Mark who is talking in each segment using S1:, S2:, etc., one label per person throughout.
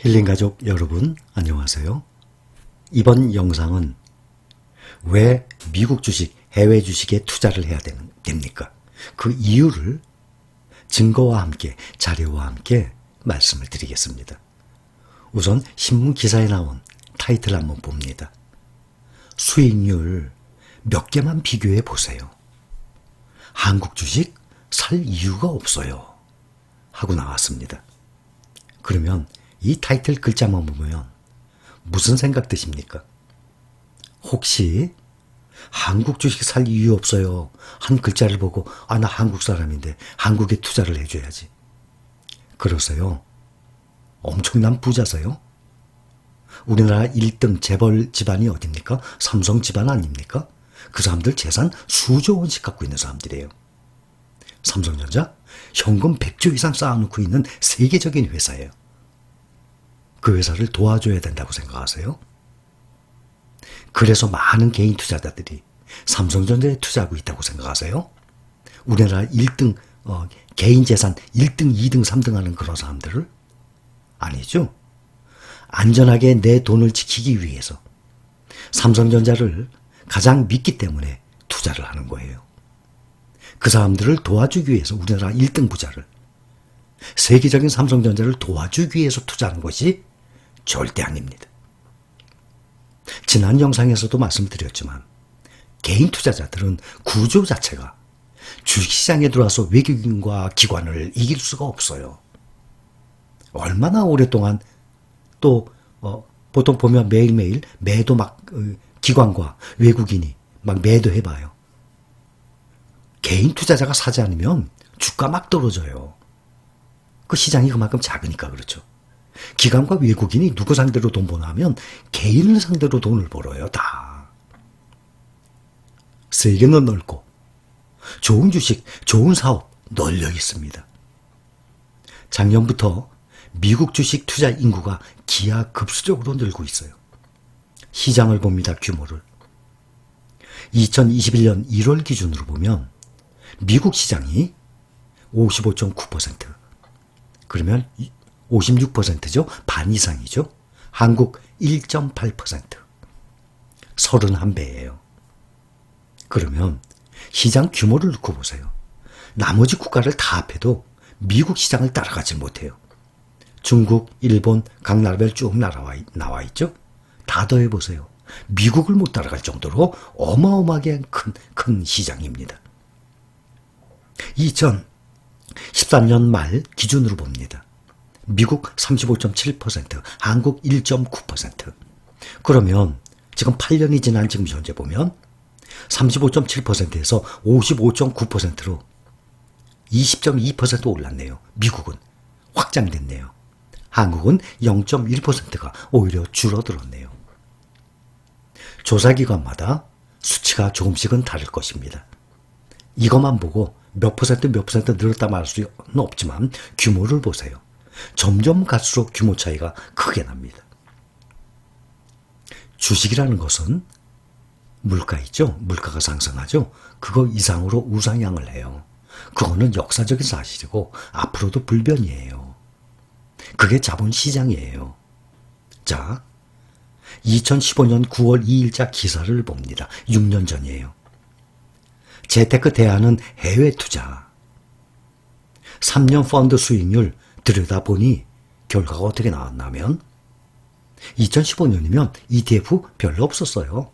S1: 힐링가족 여러분 안녕하세요. 이번 영상은 왜 미국 주식, 해외 주식에 투자를 해야 됩니까? 그 이유를 증거와 함께, 자료와 함께 말씀을 드리겠습니다. 우선 신문 기사에 나온 타이틀 한번 봅니다. 수익률 몇 개만 비교해 보세요. 한국 주식 살 이유가 없어요. 하고 나왔습니다. 그러면 이 타이틀 글자만 보면 무슨 생각 드십니까? 혹시 한국 주식 살 이유 없어요 한 글자를 보고 나 한국 사람인데 한국에 투자를 해줘야지 그러세요? 엄청난 부자세요? 우리나라 1등 재벌 집안이 어딥니까? 삼성 집안 아닙니까? 그 사람들 재산 수조 원씩 갖고 있는 사람들이에요. 삼성전자 현금 100조 이상 쌓아놓고 있는 세계적인 회사예요. 그 회사를 도와줘야 된다고 생각하세요? 그래서 많은 개인 투자자들이 삼성전자에 투자하고 있다고 생각하세요? 우리나라 1등 개인 재산 1등, 2등, 3등 하는 그런 사람들을? 아니죠. 안전하게 내 돈을 지키기 위해서 삼성전자를 가장 믿기 때문에 투자를 하는 거예요. 그 사람들을 도와주기 위해서 우리나라 1등 부자를 세계적인 삼성전자를 도와주기 위해서 투자하는 것이 절대 아닙니다. 지난 영상에서도 말씀드렸지만 개인 투자자들은 구조 자체가 주식시장에 들어와서 외국인과 기관을 이길 수가 없어요. 얼마나 오랫동안 또 보통 보면 매일매일 매도 기관과 외국인이 막 매도해봐요. 개인 투자자가 사지 않으면 주가 막 떨어져요. 그 시장이 그만큼 작으니까 그렇죠. 기관과 외국인이 누구 상대로 돈 버나 하면 개인을 상대로 돈을 벌어요. 다. 세계는 넓고 좋은 주식, 좋은 사업 널려 있습니다. 작년부터 미국 주식 투자 인구가 기하급수적으로 늘고 있어요. 시장을 봅니다. 규모를. 2021년 1월 기준으로 보면 미국 시장이 55.9%, 그러면 56%죠. 반 이상이죠. 한국 1.8%. 31배예요. 그러면 시장 규모를 놓고 보세요. 나머지 국가를 다 합해도 미국 시장을 따라가지 못해요. 중국, 일본, 각 나라별 쭉 나와 있죠. 다 더해보세요. 미국을 못 따라갈 정도로 어마어마하게 큰 시장입니다. 2013년 말 기준으로 봅니다. 미국 35.7%, 한국 1.9%. 그러면 지금 8년이 지난 지금 현재 보면 35.7%에서 55.9%로 20.2% 올랐네요. 미국은 확장됐네요. 한국은 0.1%가 오히려 줄어들었네요. 조사기관마다 수치가 조금씩은 다를 것입니다. 이것만 보고 몇 퍼센트 늘었다 말할 수는 없지만 규모를 보세요. 점점 갈수록 규모 차이가 크게 납니다. 주식이라는 것은 물가 있죠? 물가가 상승하죠? 그거 이상으로 우상향을 해요. 그거는 역사적인 사실이고 앞으로도 불변이에요. 그게 자본시장이에요. 자, 2015년 9월 2일자 기사를 봅니다. 6년 전이에요. 재테크 대안은 해외 투자. 3년 펀드 수익률 들여다보니 결과가 어떻게 나왔냐면 2015년이면 ETF 별로 없었어요.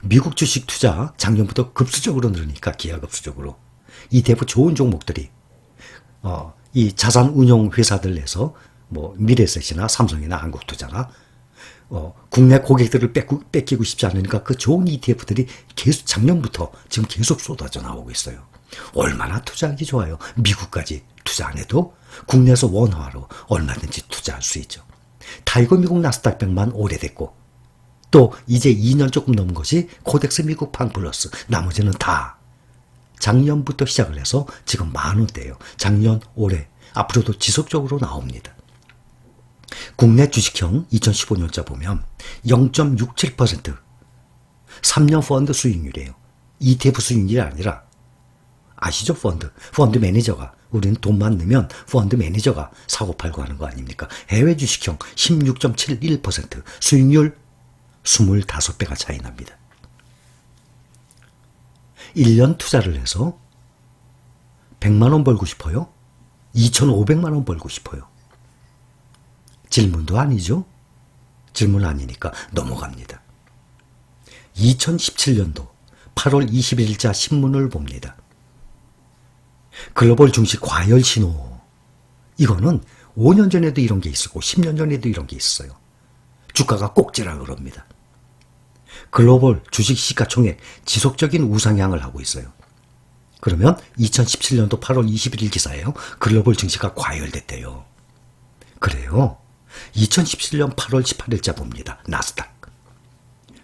S1: 미국 주식 투자 작년부터 급수적으로 늘으니까 기하급수적으로 ETF 좋은 종목들이 이 자산 운용 회사들 내서 뭐 미래에셋이나 삼성이나 한국투자나 국내 고객들을 뺏기고 싶지 않으니까 그 좋은 ETF들이 계속 작년부터 지금 계속 쏟아져 나오고 있어요. 얼마나 투자하기 좋아요. 미국까지 투자 안 해도 국내에서 원화로 얼마든지 투자할 수 있죠. 타이거 미국 나스닥 100만 오래됐고 또 이제 2년 조금 넘은 것이 코덱스 미국 팡 플러스, 나머지는 다 작년부터 시작을 해서 지금 10,000원대예요. 작년, 올해, 앞으로도 지속적으로 나옵니다. 국내 주식형 2015년자 보면 0.67% 3년 펀드 수익률이에요. ETF 수익률이 아니라 아시죠? 펀드 매니저가 우리는 돈만 넣으면 펀드 매니저가 사고팔고 하는 거 아닙니까? 해외 주식형 16.71%, 수익률 25배가 차이 납니다. 1년 투자를 해서 100만 원 벌고 싶어요? 2,500만 원 벌고 싶어요? 질문도 아니죠? 질문 아니니까 넘어갑니다. 2017년도 8월 20일자 신문을 봅니다. 글로벌 증시 과열 신호. 이거는 5년 전에도 이런 게 있었고 10년 전에도 이런 게 있어요. 주가가 꼭지라 그럽니다. 글로벌 주식 시가총액 지속적인 우상향을 하고 있어요. 그러면 2017년도 8월 21일 기사예요. 글로벌 증시가 과열됐대요. 그래요. 2017년 8월 18일자 봅니다. 나스닥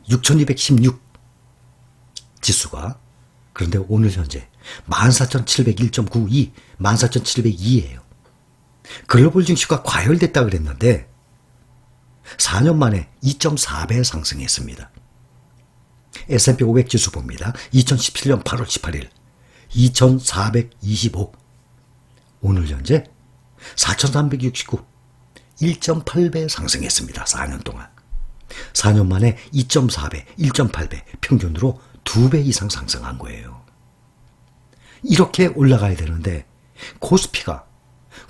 S1: 6216 지수가, 그런데 오늘 현재 14,701.92, 14,702예요. 글로벌 증시가 과열됐다 그랬는데 4년 만에 2.4배 상승했습니다. S&P 500 지수 봅니다. 2017년 8월 18일 2,425, 오늘 현재 4,369, 1.8배 상승했습니다. 4년 동안. 4년 만에 2.4배, 1.8배, 평균으로 2배 이상 상승한 거예요. 이렇게 올라가야 되는데 코스피가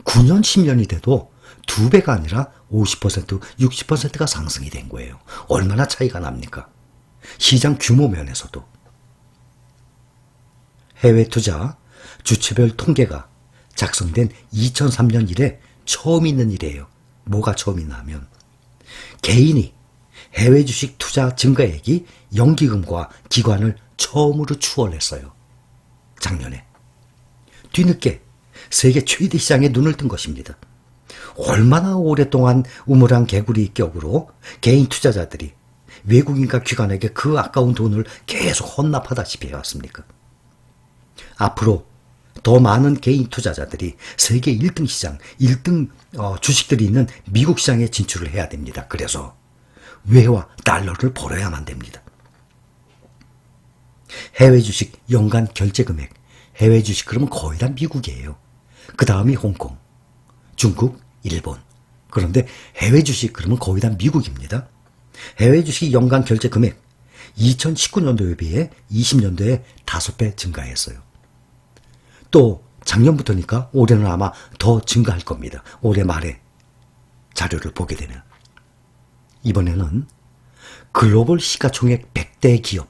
S1: 9년, 10년이 돼도 2배가 아니라 50%, 60%가 상승이 된 거예요. 얼마나 차이가 납니까? 시장 규모 면에서도. 해외 투자 주체별 통계가 작성된 2003년 이래 처음 있는 일이에요. 뭐가 처음 있나 하면 개인이 해외 주식 투자 증가액이 연기금과 기관을 처음으로 추월했어요. 작년에. 뒤늦게 세계 최대 시장에 눈을 뜬 것입니다. 얼마나 오랫동안 우물한 개구리 격으로 개인 투자자들이 외국인과 기관에게 그 아까운 돈을 계속 헌납하다시피 해왔습니까? 앞으로 더 많은 개인 투자자들이 세계 1등 시장, 1등 주식들이 있는 미국 시장에 진출을 해야 됩니다. 그래서 외화 달러를 벌어야만 됩니다. 해외 주식 연간 결제 금액, 해외 주식 그러면 거의 다 미국이에요. 그 다음이 홍콩, 중국, 일본. 그런데 해외 주식 그러면 거의 다 미국입니다. 해외 주식 연간 결제 금액 2019년도에 비해 20년도에 5배 증가했어요. 또 작년부터니까 올해는 아마 더 증가할 겁니다. 올해 말에 자료를 보게 되면. 이번에는 글로벌 시가총액 100대 기업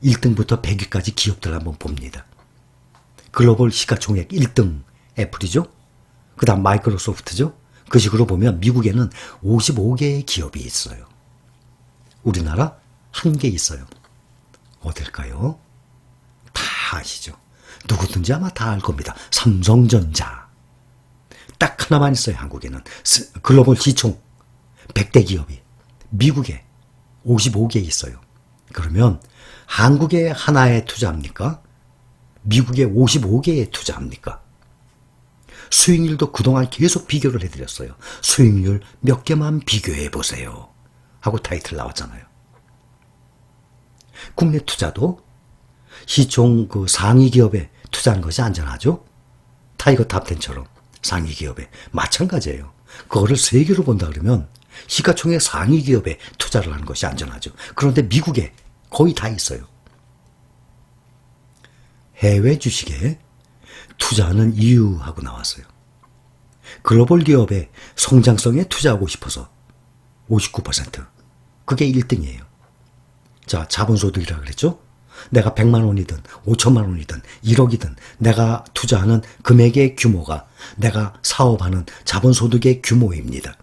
S1: 1등부터 100위까지 기업들 한번 봅니다. 글로벌 시가총액 1등 애플이죠. 그 다음 마이크로소프트죠. 그 식으로 보면 미국에는 55개의 기업이 있어요. 우리나라 1개 있어요. 어딜까요? 다 아시죠? 누구든지 아마 다 알 겁니다. 삼성전자. 딱 하나만 있어요. 한국에는. 글로벌 시총 100대 기업이 미국에 55개 있어요. 그러면 한국에 하나에 투자합니까? 미국에 55개에 투자합니까? 수익률도 그동안 계속 비교를 해드렸어요. 수익률 몇 개만 비교해 보세요 하고 타이틀 나왔잖아요. 국내 투자도 시총 그 상위 기업에 투자하는 것이 안전하죠? 타이거 탑10처럼 상위 기업에 마찬가지예요. 그거를 세계로 본다 그러면 시가총액 상위 기업에 투자를 하는 것이 안전하죠. 그런데 미국에 거의 다 있어요. 해외 주식에 투자하는 이유하고 나왔어요. 글로벌 기업의 성장성에 투자하고 싶어서 59%. 그게 1등이에요. 자, 자본소득이라 그랬죠? 내가 100만 원이든 5천만 원이든 1억이든 내가 투자하는 금액의 규모가 내가 사업하는 자본소득의 규모입니다.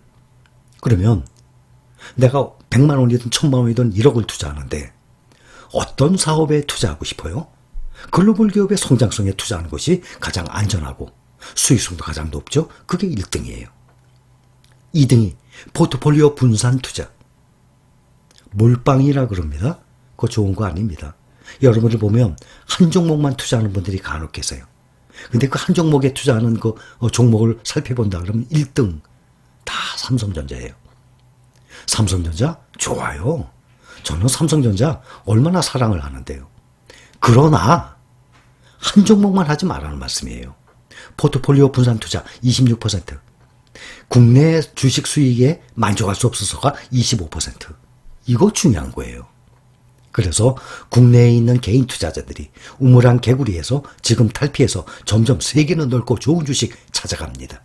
S1: 그러면 내가 100만 원이든 1000만 원이든 1억을 투자하는데 어떤 사업에 투자하고 싶어요? 글로벌 기업의 성장성에 투자하는 것이 가장 안전하고 수익성도 가장 높죠? 그게 1등이에요. 2등이 포트폴리오 분산 투자. 몰빵이라 그럽니다. 그거 좋은 거 아닙니다. 여러분들 보면 한 종목만 투자하는 분들이 간혹 계세요. 근데 그 한 종목에 투자하는 그 종목을 살펴본다 그러면 1등 다 삼성전자예요. 삼성전자 좋아요. 저는 삼성전자 얼마나 사랑을 하는데요. 그러나 한 종목만 하지 말라는 말씀이에요. 포트폴리오 분산 투자 26%, 국내 주식 수익에 만족할 수 없어서가 25%. 이거 중요한 거예요. 그래서 국내에 있는 개인 투자자들이 우물안 개구리에서 지금 탈피해서 점점 세계는 넓고 좋은 주식 찾아갑니다.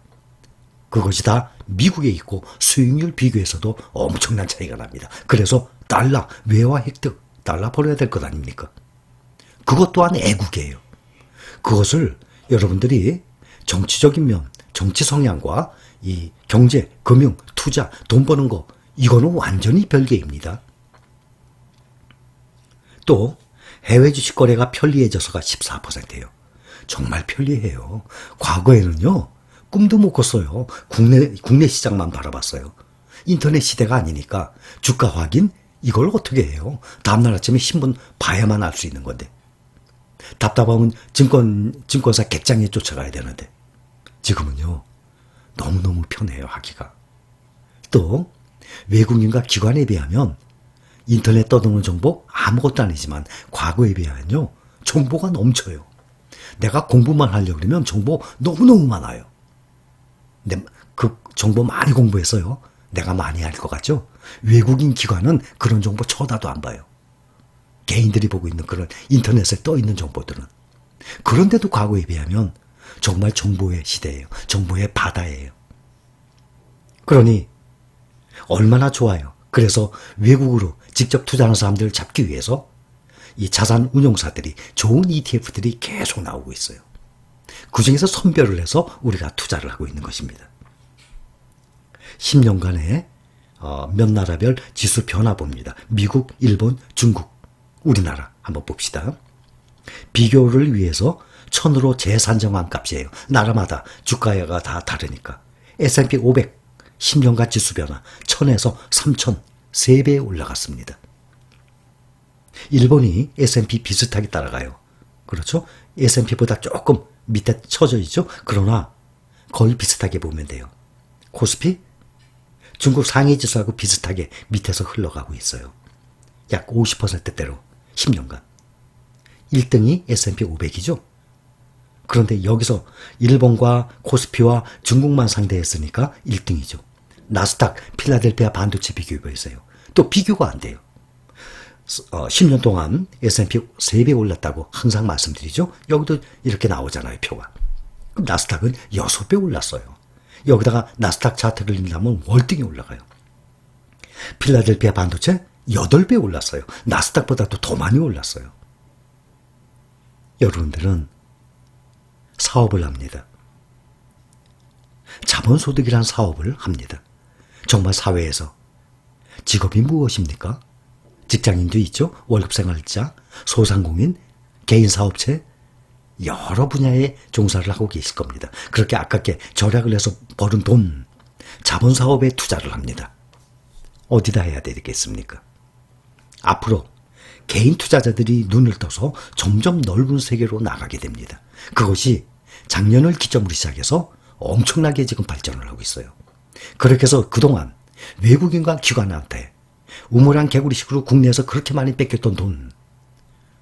S1: 그것이 다 미국에 있고 수익률 비교에서도 엄청난 차이가 납니다. 그래서 달러, 외화 획득, 달러 벌어야 될 것 아닙니까? 그것 또한 애국이에요. 그것을 여러분들이 정치적인 면, 정치 성향과 이 경제, 금융, 투자, 돈 버는 거, 이거는 완전히 별개입니다. 또 해외 주식 거래가 편리해져서가 14%예요. 정말 편리해요. 과거에는요, 꿈도 못 꿨어요. 국내 시장만 바라봤어요. 인터넷 시대가 아니니까 주가 확인 이걸 어떻게 해요? 다음날 아침에 신문 봐야만 알 수 있는 건데. 답답하면 증권사 객장에 쫓아가야 되는데. 지금은요, 너무너무 편해요, 하기가. 또 외국인과 기관에 비하면 인터넷 떠도는 정보 아무것도 아니지만 과거에 비하면요, 정보가 넘쳐요. 내가 공부만 하려고 그러면 정보 너무너무 많아요. 근데 그 정보 많이 공부했어요. 내가 많이 알 것 같죠? 외국인 기관은 그런 정보 쳐다도 안 봐요. 개인들이 보고 있는 그런 인터넷에 떠 있는 정보들은. 그런데도 과거에 비하면 정말 정보의 시대예요. 정보의 바다예요. 그러니 얼마나 좋아요. 그래서 외국으로 직접 투자하는 사람들을 잡기 위해서 이 자산 운용사들이 좋은 ETF들이 계속 나오고 있어요. 그중에서 선별을 해서 우리가 투자를 하고 있는 것입니다. 10년간의 몇 나라별 지수 변화 봅니다. 미국, 일본, 중국, 우리나라 한번 봅시다. 비교를 위해서 1000으로 재산정한 값이에요. 나라마다 주가가 다 다르니까. S&P 500 10년간 지수 변화 1000에서 3000 3배 올라갔습니다. 일본이 S&P 비슷하게 따라가요. 그렇죠? S&P보다 조금 밑에 쳐져 있죠? 그러나 거의 비슷하게 보면 돼요. 코스피? 중국 상해 지수하고 비슷하게 밑에서 흘러가고 있어요. 약 50%대로 10년간. 1등이 S&P 500이죠? 그런데 여기서 일본과 코스피와 중국만 상대했으니까 1등이죠. 나스닥, 필라델피아 반도체 비교해보세요. 또 비교가 안 돼요. 10년 동안 S&P 3배 올랐다고 항상 말씀드리죠. 여기도 이렇게 나오잖아요, 표가. 그럼 나스닥은 6배 올랐어요. 여기다가 나스닥 차트를 읽으면 월등히 올라가요. 필라델피아 반도체 8배 올랐어요. 나스닥보다도 더 많이 올랐어요. 여러분들은 사업을 합니다. 자본소득이란 사업을 합니다. 정말 사회에서 직업이 무엇입니까? 직장인도 있죠. 월급생활자, 소상공인, 개인사업체 여러 분야에 종사를 하고 계실 겁니다. 그렇게 아깝게 절약을 해서 벌은 돈, 자본사업에 투자를 합니다. 어디다 해야 되겠습니까? 앞으로 개인 투자자들이 눈을 떠서 점점 넓은 세계로 나가게 됩니다. 그것이 작년을 기점으로 시작해서 엄청나게 지금 발전을 하고 있어요. 그렇게 해서 그동안 외국인과 기관한테 우물안 개구리식으로 국내에서 그렇게 많이 뺏겼던 돈,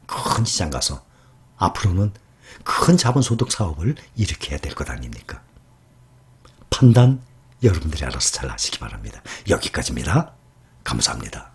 S1: 큰 시장 가서 앞으로는 큰 자본소득 사업을 일으켜야 될 것 아닙니까? 판단 여러분들이 알아서 잘 하시기 바랍니다. 여기까지입니다. 감사합니다.